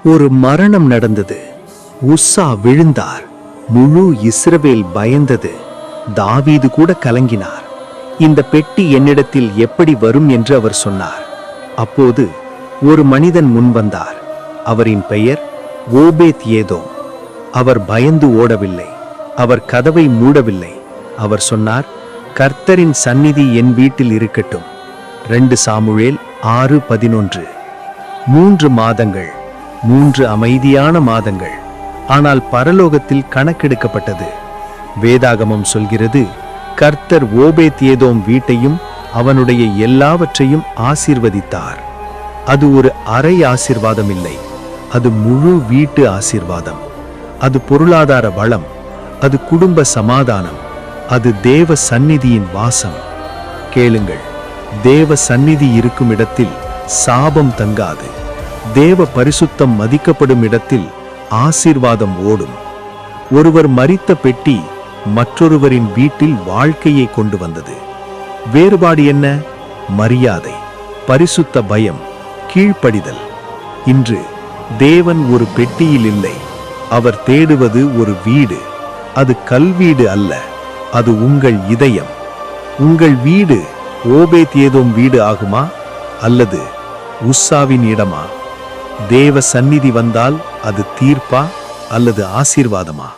ஒரு மரணம் நடந்தது. உஸ்ஸா விழுந்தார். முழு இஸ்ரவேல் பயந்தது. தாவீது கூட கலங்கினார். இந்த பெட்டி என்னிடத்தில் எப்படி வரும் என்று அவர் சொன்னார். அப்போது ஒரு மனிதன் முன்வந்தார். அவரின் பெயர் ஓபேத் ஏதோம். அவர் பயந்து ஓடவில்லை. அவர் கதவை மூடவில்லை. அவர் சொன்னார், கர்த்தரின் சந்நிதி என் வீட்டில் இருக்கட்டும். 2 சாமுவேல் 6:11. 3 மாதங்கள், 3 அமைதியான மாதங்கள். ஆனால் பரலோகத்தில் கணக்கெடுக்கப்பட்டது. வேதாகமம் சொல்கிறது, கர்த்தர் ஓபேத் ஏதோம் வீட்டையும் அவனுடைய எல்லாவற்றையும் ஆசீர்வதித்தார். அது ஒரு அரை ஆசீர்வாதம் இல்லை, அது முழு வீட்டு ஆசீர்வாதம். அது பொருளாதார வளம், அது குடும்ப சமாதானம், அது தேவ சந்நிதியின் வாசம். கேளுங்கள், தேவ சந்நிதி இருக்கும் இடத்தில் சாபம் தங்காது. தேவ பரிசுத்தம் மதிக்கப்படும் இடத்தில் ஆசீர்வாதம் ஓடும். ஒருவர் மரித்த பெட்டி மற்றொருவரின் வீட்டில் வாழ்க்கையை கொண்டு வந்தது. வேறுபாடு என்ன? மரியாதை, பரிசுத்த பயம், கீழ்ப்படிதல். இன்று தேவன் ஒரு பெட்டியில் இல்லை. அவர் தேடுவது ஒரு வீடு. அது கல்வீடு அல்ல, அது உங்கள் இதயம். உங்கள் வீடு ஓபேத் ஏதோம் வீடு ஆகுமா, அல்லது உஸ்ஸாவின் இடமா? தேவ சந்நிதி வந்தால் அது தீர்ப்பா அல்லது ஆசீர்வாதமா?